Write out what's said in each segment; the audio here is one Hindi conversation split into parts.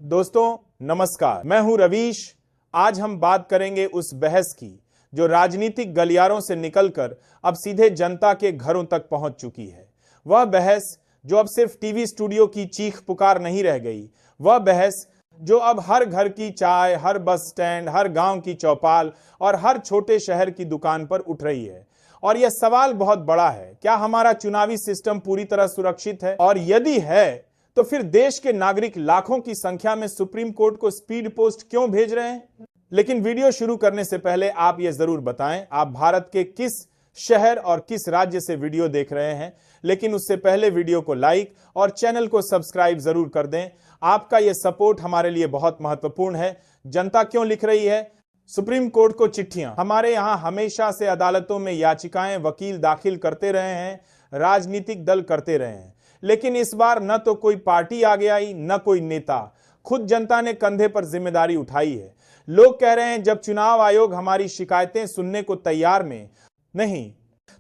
दोस्तों नमस्कार, मैं हूं रवीश। आज हम बात करेंगे उस बहस की जो राजनीतिक गलियारों से निकलकर अब सीधे जनता के घरों तक पहुंच चुकी है। वह बहस जो अब सिर्फ टीवी स्टूडियो की चीख पुकार नहीं रह गई, वह बहस जो अब हर घर की चाय, हर बस स्टैंड, हर गांव की चौपाल और हर छोटे शहर की दुकान पर उठ रही है। और यह सवाल बहुत बड़ा है, क्या हमारा चुनावी सिस्टम पूरी तरह सुरक्षित है? और यदि है तो फिर देश के नागरिक लाखों की संख्या में सुप्रीम कोर्ट को स्पीड पोस्ट क्यों भेज रहे हैं? लेकिन वीडियो शुरू करने से पहले आप यह जरूर बताएं आप भारत के किस शहर और किस राज्य से वीडियो देख रहे हैं। लेकिन उससे पहले वीडियो को लाइक और चैनल को सब्सक्राइब जरूर कर दें। आपका यह सपोर्ट हमारे लिए बहुत महत्वपूर्ण है। जनता क्यों लिख रही है सुप्रीम कोर्ट को चिट्ठियां? हमारे यहां हमेशा से अदालतों में याचिकाएं वकील दाखिल करते रहे हैं, राजनीतिक दल करते रहे हैं, लेकिन इस बार न तो कोई पार्टी आगे आई न कोई नेता। खुद जनता ने कंधे पर जिम्मेदारी उठाई है। लोग कह रहे हैं जब चुनाव आयोग हमारी शिकायतें सुनने को तैयार में नहीं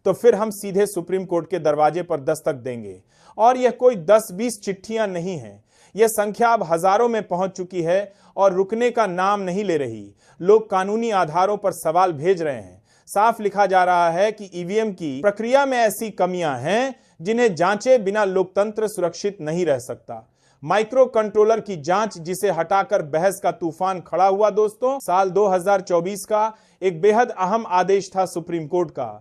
तो फिर हम सीधे सुप्रीम कोर्ट के दरवाजे पर दस्तक देंगे। और यह कोई 10-20 चिट्ठियां नहीं है, यह संख्या अब हजारों में पहुंच चुकी है और रुकने का नाम नहीं ले रही। लोग कानूनी आधारों पर सवाल भेज रहे हैं। साफ लिखा जा रहा है कि ईवीएम की प्रक्रिया में ऐसी कमियां हैं जिन्हें जांचे बिना लोकतंत्र सुरक्षित नहीं रह सकता। माइक्रो कंट्रोलर की जांच जिसे हटाकर बहस का तूफान खड़ा हुआ। दोस्तों, साल 2024 का एक बेहद अहम आदेश था सुप्रीम कोर्ट का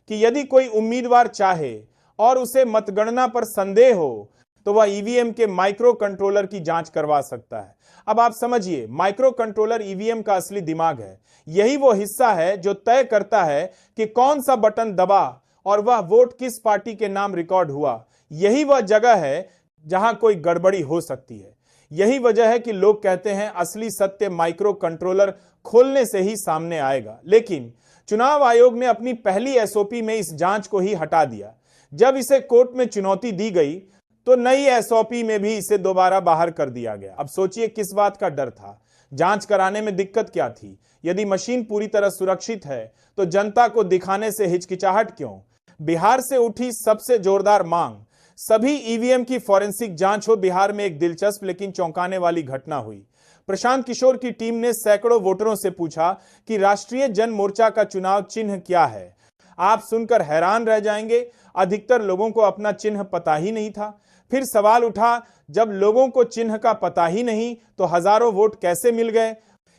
कि यदि कोई उम्मीदवार चाहे और उसे मतगणना पर संदेह हो तो वह ईवीएम के माइक्रो कंट्रोलर की जांच करवा सकता है। अब आप समझिए, माइक्रो कंट्रोलर ईवीएम का असली दिमाग है। यही वो हिस्सा है जो तय करता है कि कौन सा बटन दबा और वह वोट किस पार्टी के नाम रिकॉर्ड हुआ। यही वह जगह है जहां कोई गड़बड़ी हो सकती है। यही वजह है कि लोग कहते हैं असली सत्य माइक्रो कंट्रोलर खोलने से ही सामने आएगा। लेकिन चुनाव आयोग ने अपनी पहली एसओपी में इस जांच को ही हटा दिया। जब इसे कोर्ट में चुनौती दी गई तो नई एसओपी में भी इसे दोबारा बाहर कर दिया गया। अब सोचिए किस बात का डर था? जांच कराने में दिक्कत क्या थी? यदि मशीन पूरी तरह सुरक्षित है तो जनता को दिखाने से हिचकिचाहट क्यों? बिहार से उठी सबसे जोरदार मांग, सभी ईवीएम की फॉरेंसिक जांच हो। बिहार में एक दिलचस्प लेकिन चौंकाने वाली घटना हुई। प्रशांत किशोर की टीम ने सैकड़ों वोटरों से पूछा कि राष्ट्रीय जन मोर्चा का चुनाव चिन्ह क्या है। आप सुनकर हैरान रह जाएंगे, अधिकतर लोगों को अपना चिन्ह पता ही नहीं था। फिर सवाल उठा, जब लोगों को चिन्ह का पता ही नहीं तो हजारों वोट कैसे मिल गए?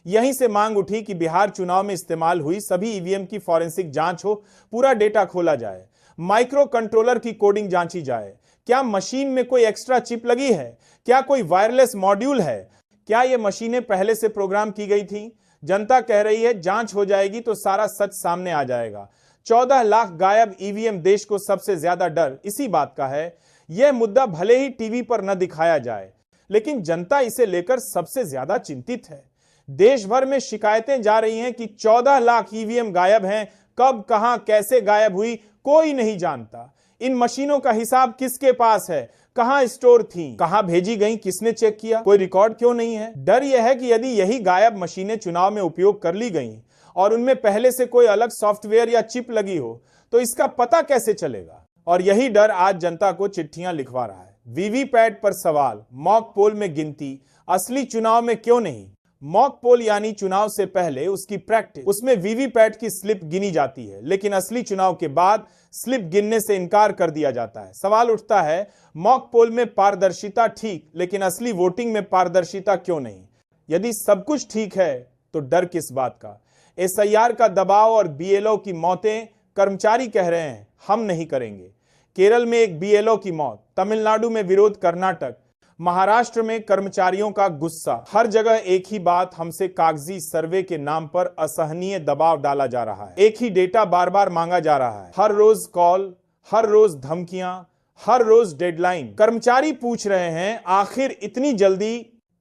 यहीं से मांग उठी कि बिहार चुनाव में इस्तेमाल हुई सभी ईवीएम की फॉरेंसिक जांच हो, पूरा डेटा खोला जाए, माइक्रो कंट्रोलर की कोडिंग जांची जाए। क्या मशीन में कोई एक्स्ट्रा चिप लगी है? क्या कोई वायरलेस मॉड्यूल है? क्या ये मशीनें पहले से प्रोग्राम की गई थी? जनता कह रही है जांच हो जाएगी तो सारा सच सामने आ जाएगा। 14 लाख गायब ईवीएम, देश को सबसे ज्यादा डर इसी बात का है। यह मुद्दा भले ही टीवी पर न दिखाया जाए, लेकिन जनता इसे लेकर सबसे ज्यादा चिंतित है। देश भर में शिकायतें जा रही हैं कि 14 लाख ईवीएम गायब हैं। कब, कहां, कैसे गायब हुई कोई नहीं जानता। इन मशीनों का हिसाब किसके पास है? कहां स्टोर थी, कहां भेजी गई, किसने चेक किया? कोई रिकॉर्ड क्यों नहीं है? डर यह है कि यदि यही गायब मशीनें चुनाव में उपयोग कर ली गई और उनमें पहले से कोई अलग सॉफ्टवेयर या चिप लगी हो तो इसका पता कैसे चलेगा? और यही डर आज जनता को चिट्ठियां लिखवा रहा है। वीवीपैट पर सवाल, मॉक पोल में गिनती, असली चुनाव में क्यों नहीं? मॉक पोल यानी चुनाव से पहले उसकी प्रैक्टिस, उसमें वीवीपैट की स्लिप गिनी जाती है, लेकिन असली चुनाव के बाद स्लिप गिनने से इनकार कर दिया जाता है। सवाल उठता है, मॉक पोल में पारदर्शिता ठीक, लेकिन असली वोटिंग में पारदर्शिता क्यों नहीं? यदि सब कुछ ठीक है तो डर किस बात का? एसआईआर का दबाव और बीएलओ की मौतें, कर्मचारी कह रहे हैं हम नहीं करेंगे। केरल में एक बीएलओ की मौत, तमिलनाडु में विरोध, कर्नाटक, महाराष्ट्र में कर्मचारियों का गुस्सा। हर जगह एक ही बात, हमसे कागजी सर्वे के नाम पर असहनीय दबाव डाला जा रहा है। एक ही डेटा बार बार मांगा जा रहा है। हर रोज कॉल, हर रोज धमकियां, हर रोज डेडलाइन। कर्मचारी पूछ रहे हैं आखिर इतनी जल्दी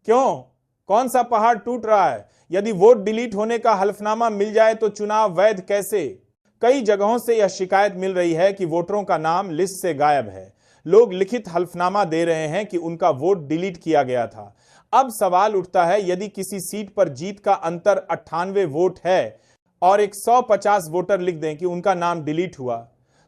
क्यों? कौन सा पहाड़ टूट रहा है? यदि वोट डिलीट होने का हल्फनामा मिल जाए तो चुनाव वैध कैसे? कई जगहों से यह शिकायत मिल रही है कि वोटरों का नाम लिस्ट से गायब है। लोग लिखित हल्फनामा दे रहे हैं कि उनका वोट डिलीट किया गया था। अब सवाल उठता है, यदि किसी सीट पर जीत का अंतर 98 वोट है और 150 वोटर लिख दें कि उनका नाम डिलीट हुआ,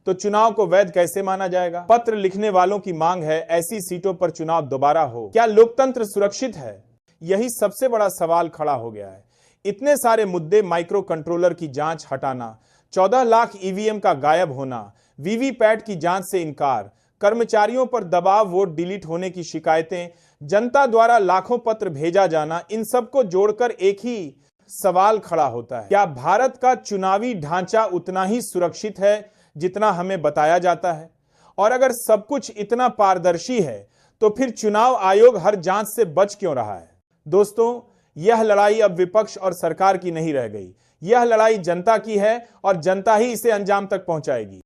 तो चुनाव को वैध कैसे माना जाएगा? पत्र लिखने वालों की मांग है ऐसी सीटों पर चुनाव दोबारा हो। क्या लोकतंत्र सुरक्षित है? यही सबसे बड़ा सवाल खड़ा हो गया है। इतने सारे मुद्दे, माइक्रो कंट्रोलर की जांच हटाना, 14 लाख ईवीएम का गायब होना, वीवीपैट की जांच से इनकार, कर्मचारियों पर दबाव, वोट डिलीट होने की शिकायतें, जनता द्वारा लाखों पत्र भेजा जाना, इन सबको जोड़कर एक ही सवाल खड़ा होता है, क्या भारत का चुनावी ढांचा उतना ही सुरक्षित है जितना हमें बताया जाता है? और अगर सब कुछ इतना पारदर्शी है तो फिर चुनाव आयोग हर जांच से बच क्यों रहा है? दोस्तों, यह लड़ाई अब विपक्ष और सरकार की नहीं रह गई। यह लड़ाई जनता की है और जनता ही इसे अंजाम तक पहुंचाएगी।